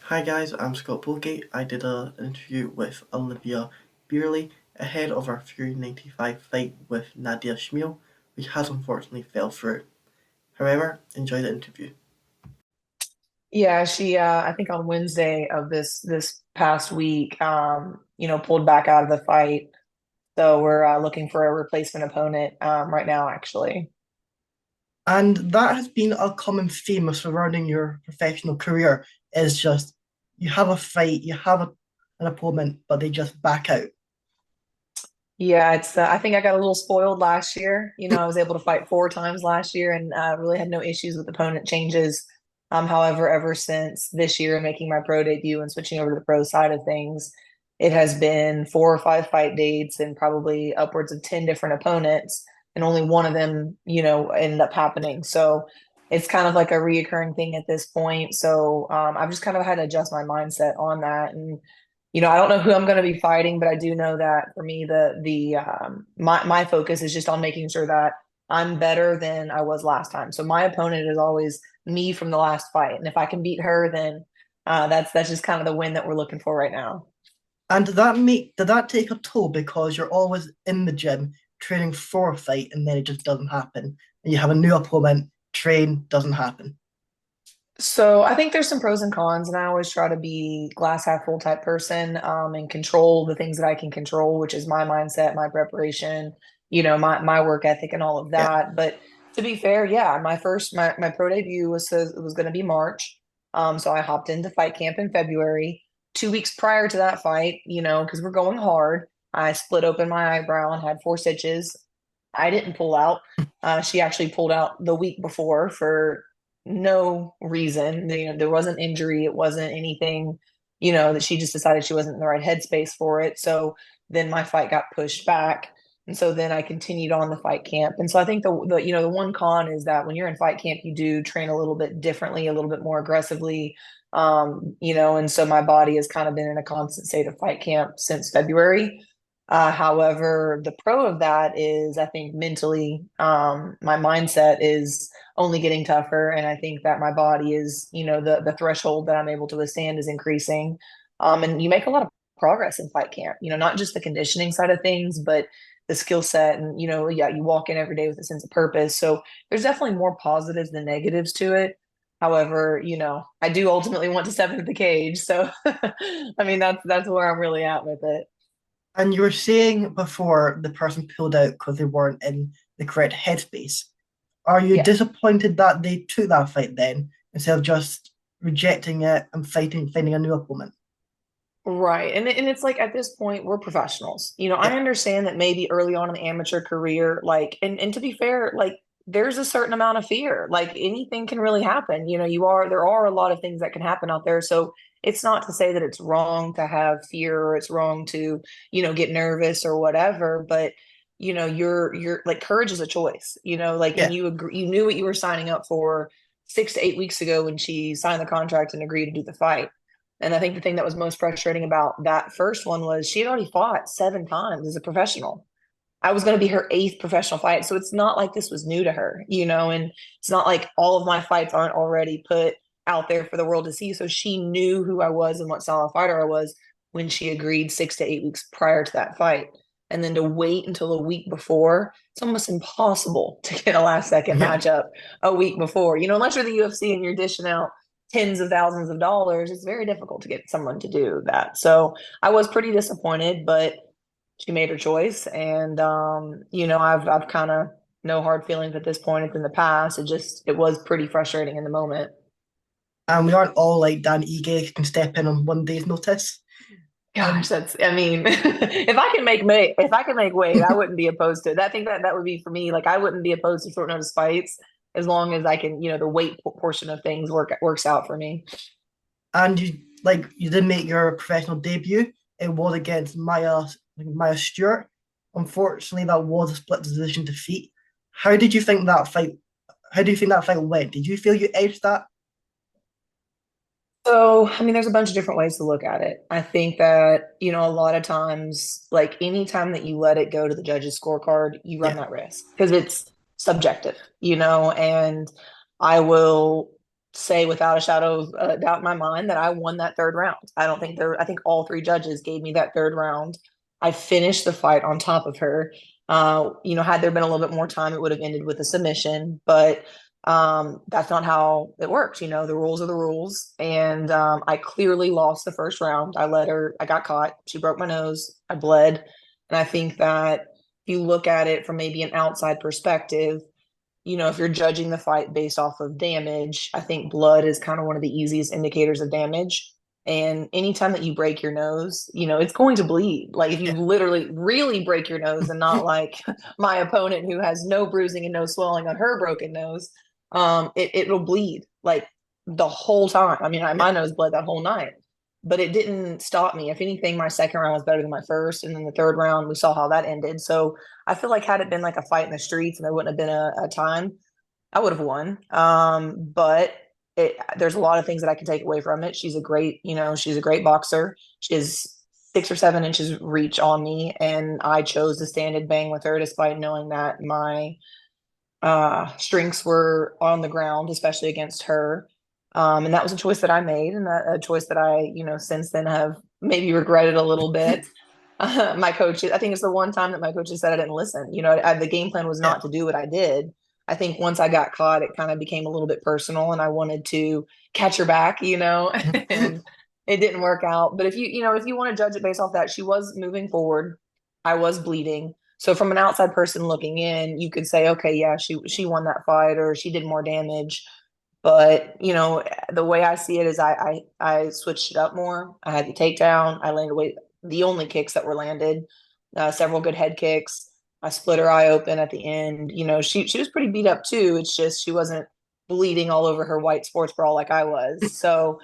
Hi guys, I'm Scott Bolgate. I did an interview with Alivia Bierley ahead of our Fury 95 fight with Nadia Schmiel, which has unfortunately fell through. However, enjoy the interview. Yeah, she I think on Wednesday of this past week, pulled back out of the fight. So we're looking for a replacement opponent right now, actually. And that has been a common theme surrounding your professional career is just you have a fight, you have an opponent, but they just back out. Yeah, it's I think I got a little spoiled last year. I was able to fight four times last year and really had no issues with opponent changes. However, ever since this year making my pro debut and switching over to the pro side of things, it has been four or five fight dates and probably upwards of 10 different opponents, and only one of them, ended up happening. So it's kind of like a reoccurring thing at this point. So I've just kind of had to adjust my mindset on that. And I don't know who I'm going to be fighting, but I do know that for me, my focus is just on making sure that I'm better than I was last time. So my opponent is always me from the last fight, and if I can beat her, then that's just kind of the win that we're looking for right now. And did that take a toll because you're always in the gym training for a fight and then it just doesn't happen? And you have a new opponent, train, doesn't happen. So I think there's some pros and cons, and I always try to be glass half full type person, and control the things that I can control, which is my mindset, my preparation, my work ethic, and all of Yeah. that. But to be fair, yeah, my pro debut was going to be March, so I hopped into fight camp in February. 2 weeks prior to that fight, because we're going hard, I split open my eyebrow and had four stitches. I didn't pull out. She actually pulled out the week before for no reason. There wasn't injury. It wasn't anything, that she just decided she wasn't in the right headspace for it. So then my fight got pushed back. And so then I continued on the fight camp. And so I think the one con is that when you're in fight camp, you do train a little bit differently, a little bit more aggressively. And so my body has kind of been in a constant state of fight camp since February. However, the pro of that is I think mentally, my mindset is only getting tougher. And I think that my body is, the threshold that I'm able to withstand is increasing. And you make a lot of progress in fight camp, not just the conditioning side of things, but the skill set. And, yeah, you walk in every day with a sense of purpose. So there's definitely more positives than negatives to it. However, I do ultimately want to step into the cage. So, I mean, that's where I'm really at with it. And you were saying before the person pulled out because they weren't in the correct headspace. Are you Yeah. disappointed that they took that fight then instead of just rejecting it and finding a new opponent? Right. And it's like at this point, we're professionals. I Yeah, understand that maybe early on in the amateur career, like, and to be fair, like there's a certain amount of fear. Like anything can really happen. There are a lot of things that can happen out there. So it's not to say that it's wrong to have fear or it's wrong to, get nervous or whatever, but you're like courage is a choice, like, and yeah. you knew what you were signing up for 6 to 8 weeks ago when she signed the contract and agreed to do the fight. And I think the thing that was most frustrating about that first one was she had already fought seven times as a professional. I was going to be her eighth professional fight. So it's not like this was new to her, and it's not like all of my fights aren't already put out there for the world to see. So she knew who I was and what style of fighter I was when she agreed 6 to 8 weeks prior to that fight. And then to wait until a week before, it's almost impossible to get a last second Yeah. matchup a week before. Unless you're the UFC and you're dishing out tens of thousands of dollars, it's very difficult to get someone to do that. So I was pretty disappointed, but she made her choice. And I've kind of no hard feelings at this point. It's in the past. It was pretty frustrating in the moment. And we aren't all like Dan Ige who can step in on one day's notice. Gosh, Um, that's I mean, if I can make weight, I wouldn't be opposed to it. I think that would be for me. Like I wouldn't be opposed to short notice fights as long as I can, the weight portion of things works out for me. and you did make your professional debut. It was against Maya Stewart. Unfortunately, that was a split decision defeat. How did you think that fight? How do you think that fight went? Did you feel you edged that? So, I mean, there's a bunch of different ways to look at it. I think that, a lot of times, like anytime that you let it go to the judge's scorecard, you run Yeah, that risk because it's subjective, and I will say without a shadow of a doubt in my mind that I won that third round. I don't think I think all three judges gave me that third round. I finished the fight on top of her. Had there been a little bit more time, it would have ended with a submission, but that's not how it works. The rules are the rules. And I clearly lost the first round. I got caught. She broke my nose. I bled. And I think that if you look at it from maybe an outside perspective, if you're judging the fight based off of damage, I think blood is kind of one of the easiest indicators of damage. And anytime that you break your nose, it's going to bleed. Like if you literally really break your nose and not like my opponent who has no bruising and no swelling on her broken nose, it'll bleed like the whole time. I mean, Yeah. my nose bled that whole night, but it didn't stop me. If anything, my second round was better than my first. And then the third round, we saw how that ended. So I feel like had it been like a fight in the streets and there wouldn't have been a time, I would have won. But there's a lot of things that I can take away from it. She's a great boxer. She has 6 or 7 inches reach on me, and I chose to stand and bang with her despite knowing that my strengths were on the ground, especially against her. And that was a choice that I made, and a choice that I, since then have maybe regretted a little bit. My coach, I think it's the one time that my coaches said I didn't listen. The game plan was Yeah. not to do what I did. I think once I got caught, it kind of became a little bit personal, and I wanted to catch her back, and it didn't work out. But if you want to judge it based off that, she was moving forward. I was bleeding. So from an outside person looking in, you could say, okay, yeah, she won that fight or she did more damage. But the way I see it is I switched it up more. I had the takedown. I landed the only kicks that were landed, several good head kicks. I split her eye open at the end. She was pretty beat up too. It's just she wasn't bleeding all over her white sports bra like I was. So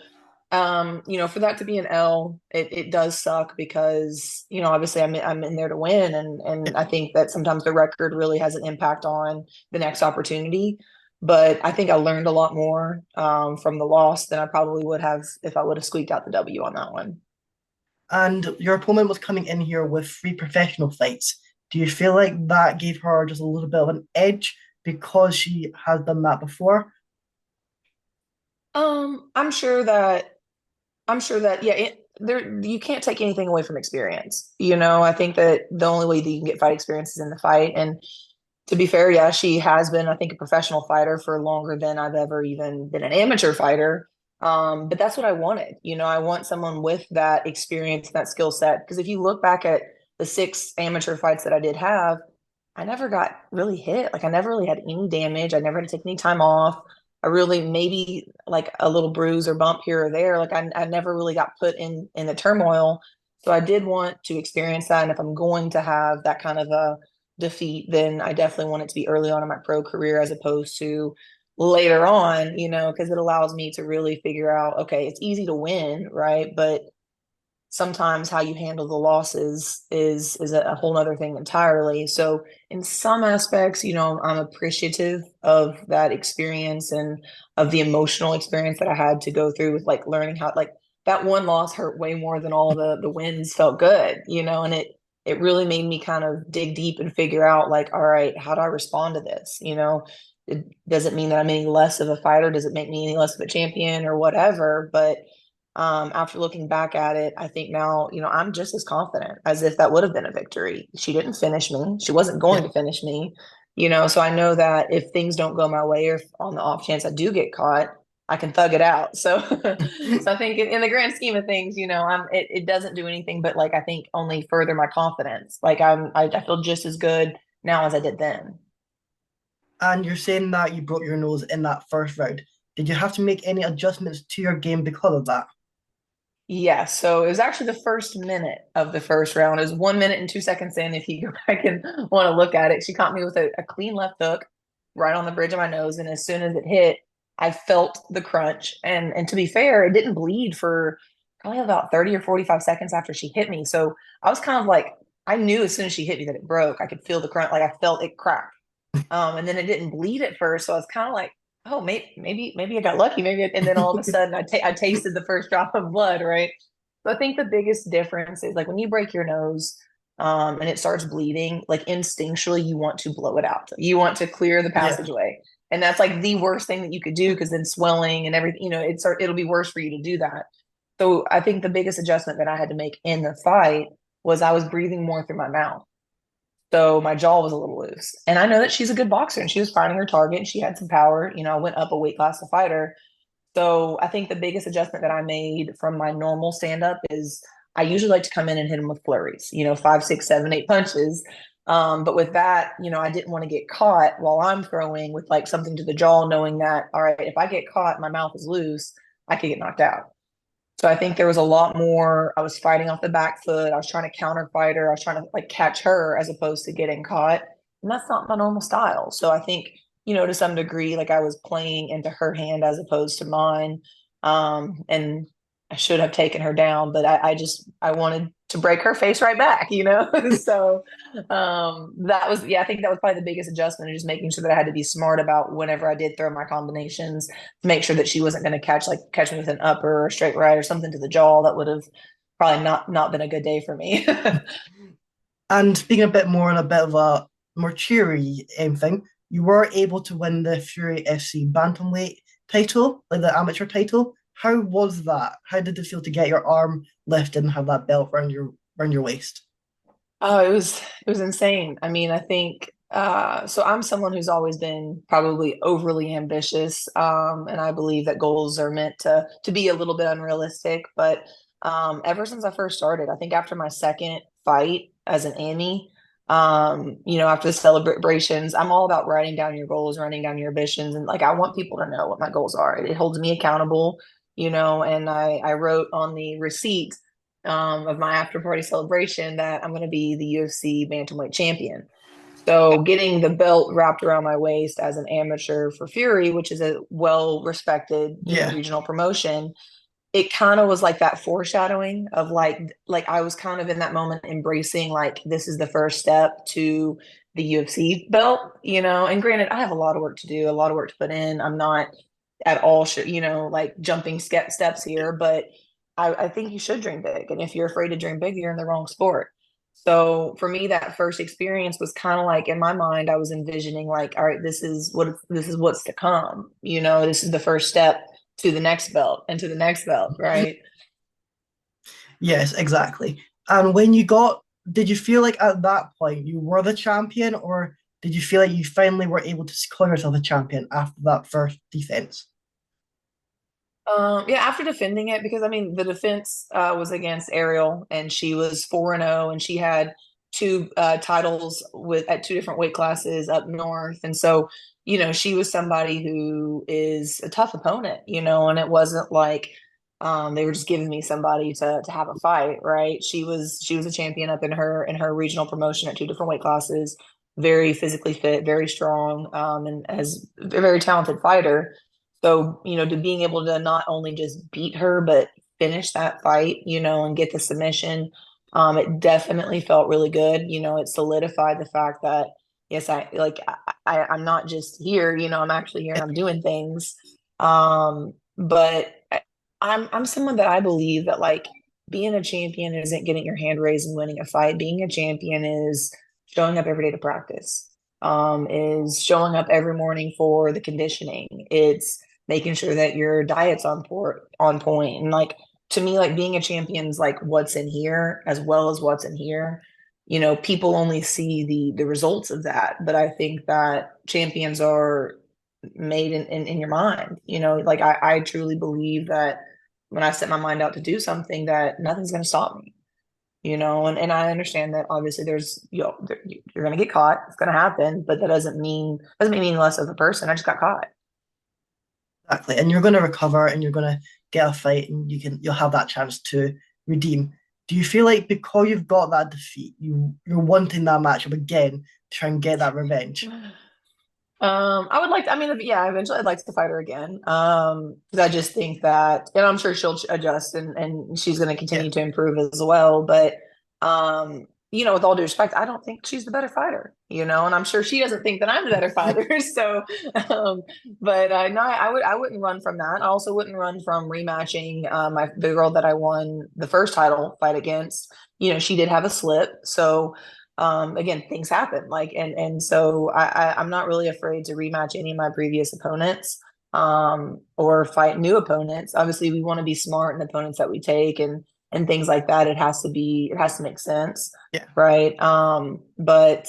for that to be an L, it does suck because, obviously I'm in there to win. And I think that sometimes the record really has an impact on the next opportunity. But I think I learned a lot more from the loss than I probably would have if I would have squeaked out the W on that one. And your opponent was coming in here with 3 professional fights. Do you feel like that gave her just a little bit of an edge because she has done that before? Um, I'm sure that I'm sure that yeah, there you can't take anything away from experience. I think that the only way that you can get fight experience is in the fight. And to be fair, yeah, she has been, I think, a professional fighter for longer than I've ever even been an amateur fighter. But that's what I wanted. I want someone with that experience, that skill set. Because if you look back at the 6 amateur fights that I did have, I never got really hit. Like I never really had any damage. I never had to take any time off. I really maybe like a little bruise or bump here or there. Like I never really got put in the turmoil. So I did want to experience that. And if I'm going to have that kind of a defeat, then I definitely want it to be early on in my pro career as opposed to later on, because it allows me to really figure out, okay, it's easy to win, right? But sometimes how you handle the losses is a whole other thing entirely. So in some aspects, I'm appreciative of that experience and of the emotional experience that I had to go through with like learning how like that one loss hurt way more than all the wins felt good, and it really made me kind of dig deep and figure out like, all right, how do I respond to this? It doesn't mean that I'm any less of a fighter. Does it make me any less of a champion or whatever? But after looking back at it, I think now, I'm just as confident as if that would have been a victory. She didn't finish me. She wasn't going Yeah. to finish me, so I know that if things don't go my way or if on the off chance I do get caught, I can thug it out. So, so I think in the grand scheme of things, it doesn't do anything but like, I think only further my confidence. Like I feel just as good now as I did then. And you're saying that you broke your nose in that first round. Did you have to make any adjustments to your game because of that? Yeah, so it was actually the first minute of the first round. It was 1 minute and 2 seconds in. If you go back and want to look at it, she caught me with a clean left hook right on the bridge of my nose. And as soon as it hit, I felt the crunch. And to be fair, it didn't bleed for probably about 30 or 45 seconds after she hit me. So I was kind of like, I knew as soon as she hit me that it broke. I could feel the crunch, like I felt it crack. And then it didn't bleed at first. So I was kind of like, oh, maybe I got lucky. And then all of a sudden I tasted the first drop of blood, right? So I think the biggest difference is like when you break your nose, and it starts bleeding, like instinctually you want to blow it out. You want to clear the Yeah. passageway. And that's like the worst thing that you could do because then swelling and everything, it'll be worse for you to do that. So I think the biggest adjustment that I had to make in the fight was I was breathing more through my mouth. So my jaw was a little loose. And I know that she's a good boxer and she was finding her target and she had some power. I went up a weight class to fight her. So I think the biggest adjustment that I made from my normal stand up is I usually like to come in and hit them with flurries, 5, 6, 7, 8 punches. But with that, I didn't want to get caught while I'm throwing with like something to the jaw, knowing that, all right, if I get caught, my mouth is loose, I could get knocked out. So I think there was a lot more. I was fighting off the back foot. I was trying to counter fight her. I was trying to like catch her as opposed to getting caught. And that's not my normal style. So I think, to some degree, like I was playing into her hand as opposed to mine. And I should have taken her down, but I wanted to break her face right back. So that was, yeah, I think that was probably the biggest adjustment, just making sure that I had to be smart about whenever I did throw my combinations, to make sure that she wasn't going to catch me with an upper or a straight right or something to the jaw that would have probably not been a good day for me. And speaking a bit more on a bit of a more cheery thing, you were able to win the Fury FC Bantamweight title, like the amateur title. How was that? How did it feel to get your arm lifted and have that belt around your waist? Oh, it was insane. I mean, I think so I'm someone who's always been probably overly ambitious. And I believe that goals are meant to be a little bit unrealistic. But ever since I first started, I think after my second fight as an Annie, after the celebrations, I'm all about writing down your goals, writing down your ambitions, and like I want people to know what my goals are. It holds me accountable, and I wrote on the receipt of my after party celebration that I'm going to be the UFC bantamweight champion. So getting the belt wrapped around my waist as an amateur for Fury, which is a well respected, Yeah. regional promotion, it kind of was like that foreshadowing of like I was kind of in that moment embracing like this is the first step to the UFC belt. And granted, I have a lot of work to do, a lot of work to put in. I'm not at all sure, like jumping steps here, but I think you should dream big. And if you're afraid to dream big, you're in the wrong sport. So for me, that first experience was kind of like in my mind, I was envisioning like, all right, this is what's to come. This is the first step to the next belt and to the next belt, right? Yes, exactly. And did you feel like at that point you were the champion, or did you feel like you finally were able to call yourself a champion after that first defense? Yeah, after defending it, because I mean, the defense was against Ariel, and she was 4-0, and she had two titles at two different weight classes up north, and so she was somebody who is a tough opponent, and it wasn't like they were just giving me somebody to have a fight, right? She was a champion up in her regional promotion at two different weight classes, very physically fit, very strong, and as a very talented fighter. So, to being able to not only just beat her, but finish that fight, and get the submission, it definitely felt really good. It solidified the fact that, yes, I'm not just here, I'm actually here and I'm doing things. But I'm someone that I believe that like being a champion isn't getting your hand raised and winning a fight. Being a champion is showing up every day to practice. Is showing up every morning for the conditioning. It's making sure that your diet's on point. And like to me, like being a champion's like what's in here as well as what's in here. People only see the results of that, but I think that champions are made in your mind. Like I truly believe that when I set my mind out to do something, that nothing's going to stop me. And I understand that obviously there's you're going to get caught, it's going to happen, but that doesn't make me any less of a person. I just got caught. Exactly. And you're going to recover and you're going to get a fight and you'll have that chance to redeem. Do you feel like because you've got that defeat, you're wanting that matchup again to try and get that revenge? I would like to, I mean, yeah, eventually I'd like to fight her again. Because I just think that, and I'm sure she'll adjust and she's going to Yeah. continue to improve as well. But, with all due respect, I don't think she's the better fighter, and I'm sure she doesn't think that I'm the better fighter. So, but no, I wouldn't run from that. I also wouldn't run from rematching, the girl that I won the first title fight against. She did have a slip. So, again, things happen. Like, and so I'm not really afraid to rematch any of my previous opponents, or fight new opponents. Obviously, we want to be smart in the opponents that we take and things like that. It has to make sense. Yeah, Right. But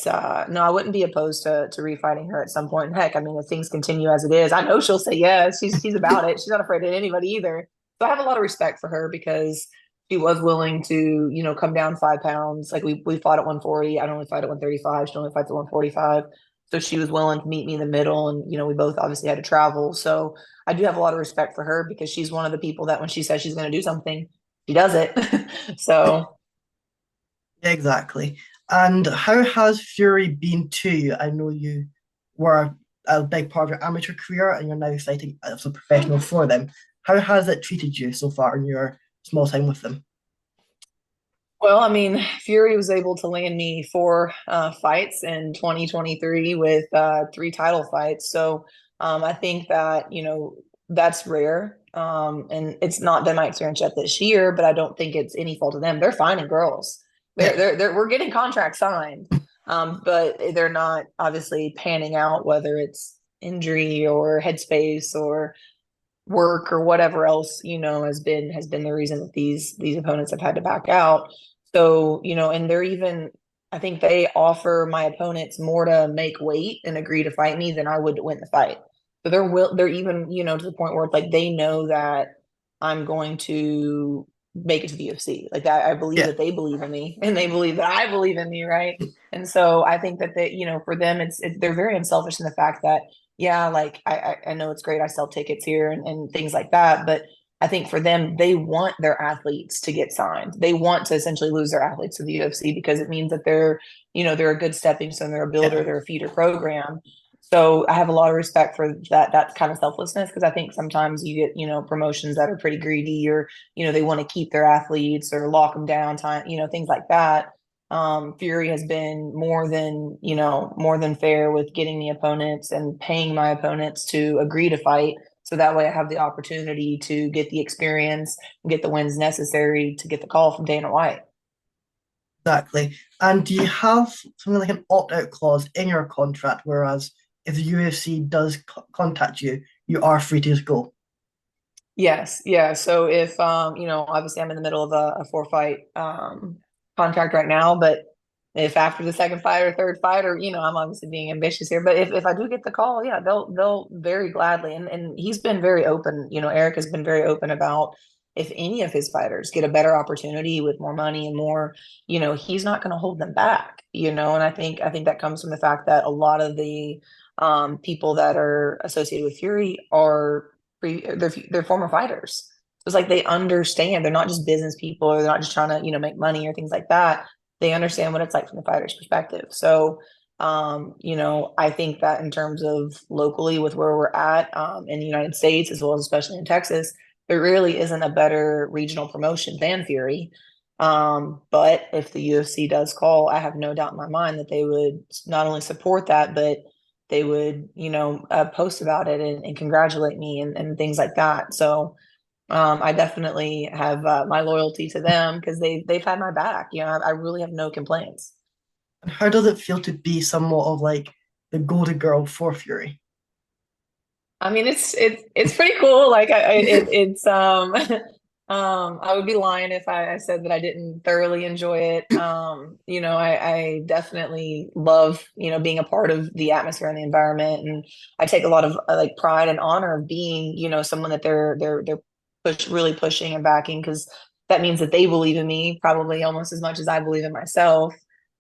no, I wouldn't be opposed to refighting her at some point. Heck, I mean, if things continue as it is, I know she'll say yes. She's about it. She's not afraid of anybody either. So I have a lot of respect for her because she was willing to, come down 5 pounds. Like we fought at 140. I only fight at 135. She only fights at 145. So she was willing to meet me in the middle. And, we both obviously had to travel. So I do have a lot of respect for her because she's one of the people that when she says she's going to do something, she does it. So exactly. And how has Fury been to you? I know you were a big part of your amateur career and you're now fighting as a professional for them. How has it treated you so far in your small time with them? well, I mean, Fury was able to land me 4 fights in 2023 with 3 title fights. So I think that, that's rare. And it's not been my experience yet this year, but I don't think it's any fault of them. They're finding girls. Yeah, We're getting contracts signed, but they're not obviously panning out, whether it's injury or headspace or work or whatever else has been the reason that these opponents have had to back out. So and they're even, I think they offer my opponents more to make weight and agree to fight me than I would to win the fight. So they're even to the point where it's like they know that I'm going to make it to the UFC. Like I believe yeah, that they believe in me and they believe that I believe in me, right? And so I think that they, for them, they're very unselfish in the fact that yeah, like I know it's great. I sell tickets here and things like that. But I think for them, they want their athletes to get signed. They want to essentially lose their athletes to the UFC because it means that they're a good stepping stone, they're a builder, yeah. they're a feeder program. So I have a lot of respect for that kind of selflessness because I think sometimes you get, promotions that are pretty greedy or, they want to keep their athletes or lock them down time, things like that. Fury has been more than fair with getting the opponents and paying my opponents to agree to fight. So that way I have the opportunity to get the experience and get the wins necessary to get the call from Dana White. Exactly. And do you have something like an opt-out clause in your contract, whereas if the UFC does contact you, you are free to just go? Yes, yeah. So if obviously I'm in the middle of a 4 fight contract right now, but if after the second fight or third fight, or I'm obviously being ambitious here, but if I do get the call, yeah, they'll very gladly, and he's been very open. Eric has been very open about if any of his fighters get a better opportunity with more money and more, he's not going to hold them back. And I think that comes from the fact that a lot of the people that are associated with Fury are they're former fighters. It's like they understand. They're not just business people, or they're not just trying to make money or things like that. They understand what it's like from the fighter's perspective. So, I think that in terms of locally with where we're at in the United States, as well as especially in Texas, there really isn't a better regional promotion than Fury. But if the UFC does call, I have no doubt in my mind that they would not only support that, but they would, post about it and congratulate me and things like that. So I definitely have my loyalty to them because they've had my back. I really have no complaints. And how does it feel to be somewhat of like the golden girl for Fury? I mean, it's pretty cool. Like it's I would be lying if I said that I didn't thoroughly enjoy it. I definitely love being a part of the atmosphere and the environment, and I take a lot of like pride and honor of being someone that they're really pushing and backing because that means that they believe in me probably almost as much as I believe in myself.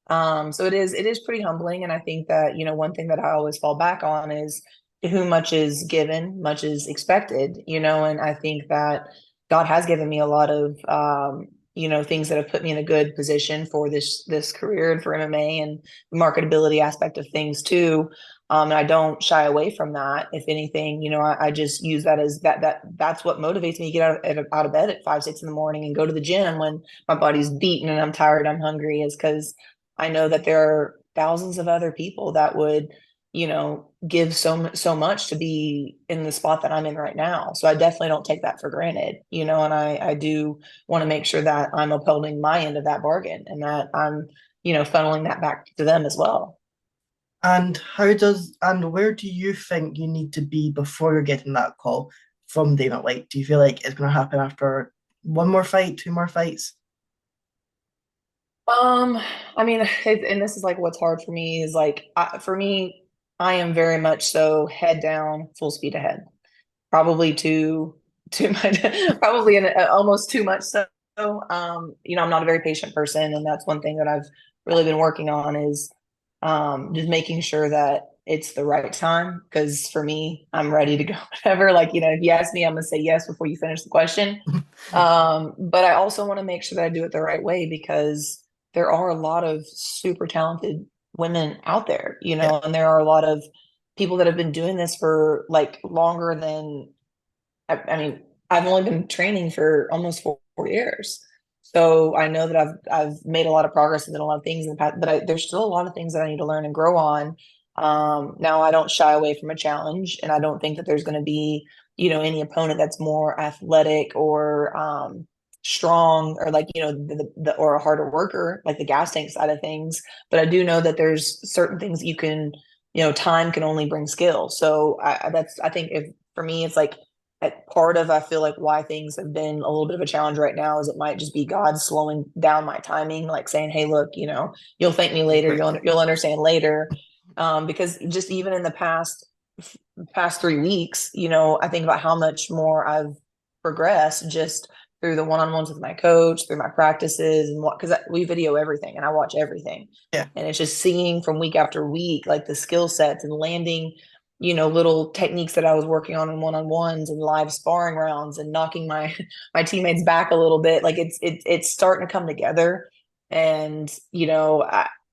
So it is pretty humbling, and I think that one thing that I always fall back on is to whom much is given, much is expected, and I think that God has given me a lot of things that have put me in a good position for this career and for MMA and the marketability aspect of things too. And I don't shy away from that. If anything, I just use that as that's what motivates me to get out of bed at 5, 6 in the morning and go to the gym when my body's beaten and I'm tired, I'm hungry, is because I know that there are thousands of other people that would give so much to be in the spot that I'm in right now. So I definitely don't take that for granted, and I do want to make sure that I'm upholding my end of that bargain and that I'm, funneling that back to them as well. And where do you think you need to be before you're getting that call from Dana White? Do you feel like it's going to happen after one more fight, two more fights? Um, I mean, and this is like what's hard for me is like, for me, I am very much so head down, full speed ahead. Probably too much, probably almost too much. So, I'm not a very patient person, and that's one thing that I've really been working on is just making sure that it's the right time. Because for me, I'm ready to go whenever. Like, if you ask me, I'm gonna say yes before you finish the question. But I also want to make sure that I do it the right way because there are a lot of super talented women out there, Yeah, and there are a lot of people that have been doing this for like longer than I mean, I've only been training for almost 4 years. So I know that I've made a lot of progress and done a lot of things in the past, but there's still a lot of things that I need to learn and grow on. Now I don't shy away from a challenge, and I don't think that there's going to be, any opponent that's more athletic or strong or like, or a harder worker, like the gas tank side of things. But I do know that there's certain things you can, time can only bring skill. So I think if for me, it's like at part of I feel like why things have been a little bit of a challenge right now is it might just be God slowing down my timing, like saying, "Hey, look, you'll thank me later. great. You'll understand later." Because just even in the past 3 weeks, I think about how much more I've progressed just through the one-on-ones with my coach, through my practices, and what because we video everything and I watch everything, Yeah. and it's just seeing from week after week like the skill sets and landing little techniques that I was working on in one-on-ones and live sparring rounds and knocking my my teammates back a little bit. Like it's starting to come together. And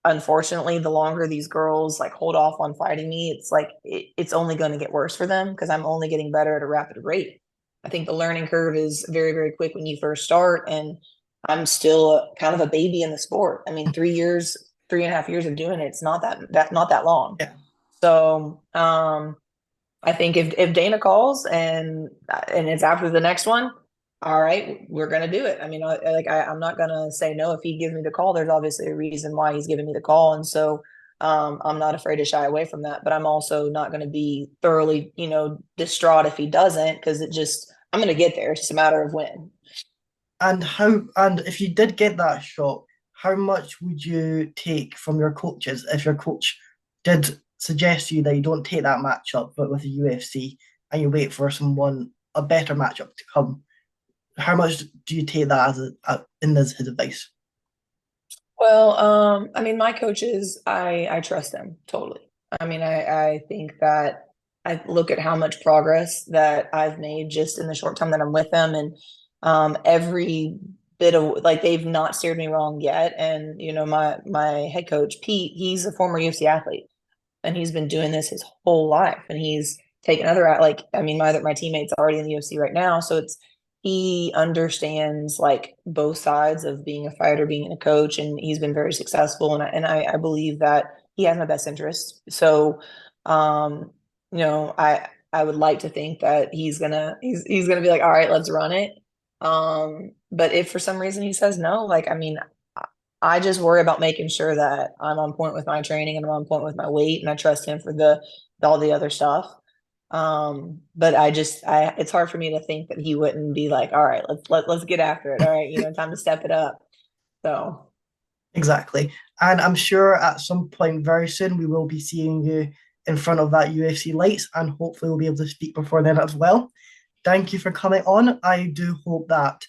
unfortunately, the longer these girls like hold off on fighting me, it's like it's only going to get worse for them because I'm only getting better at a rapid rate. I think the learning curve is very, very quick when you first start, and I'm still kind of a baby in the sport. I mean, 3 years, 3.5 years of doing it, it's not that long. Yeah. So I think if Dana calls and it's after the next one, all right, we're gonna do it. I mean, I'm not gonna say no if he gives me the call. There's obviously a reason why he's giving me the call, and so I'm not afraid to shy away from that. But I'm also not going to be thoroughly, distraught if he doesn't, because I'm going to get there. It's just a matter of when. And if you did get that shot, how much would you take from your coaches if your coach did suggest to you that you don't take that matchup, but with the UFC and you wait for a better matchup to come? How much do you take that in as his advice? Well, I mean, my coaches, I trust them totally. I mean, I think that I look at how much progress that I've made just in the short time that I'm with them, and every bit of like they've not steered me wrong yet. And my head coach Pete, he's a former UFC athlete, and he's been doing this his whole life, and he's taken other like I mean, my teammates already in the UFC right now, so it's he understands like both sides of being a fighter, being a coach, and he's been very successful. And I believe that he has my best interest. So, um, I would like to think that he's gonna be like, all right, let's run it. But if for some reason he says no, like I mean, I just worry about making sure that I'm on point with my training and I'm on point with my weight, and I trust him for the all the other stuff. But it's hard for me to think that he wouldn't be like, all right, let's get after it. All right, time to step it up. So Exactly. And I'm sure at some point very soon we will be seeing you in front of that UFC lights, and hopefully we'll be able to speak before then as well. Thank you for coming on. I do hope that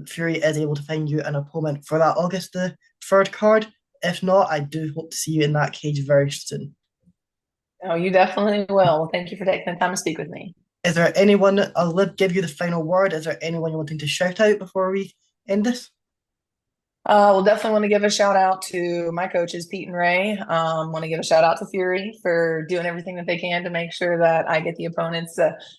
Fury is able to find you an opponent for that August the 3rd card. If not, I do hope to see you in that cage very soon. no, you definitely will. Well, thank you for taking the time to speak with me. Is there anyone, give you the final word. Is there anyone you're wanting to shout out before we end this? We'll definitely want to give a shout out to my coaches, Pete and Ray. Want to give a shout out to Fury for doing everything that they can to make sure that I get the opponents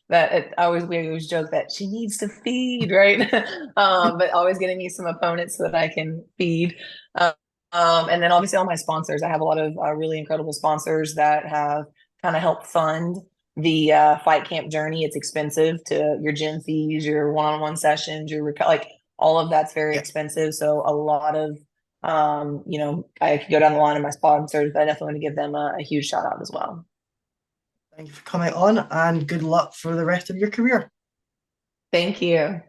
we always joke that she needs to feed, right? But always getting me some opponents so that I can feed. And then obviously all my sponsors. I have a lot of really incredible sponsors that have kind of helped fund the fight camp journey. It's expensive to your gym fees, your one-on-one sessions, like all of that's very Yeah. expensive. So a lot of I could go down the line of my sponsors, but I definitely want to give them a huge shout out as well. Thank you for coming on and good luck for the rest of your career. Thank you.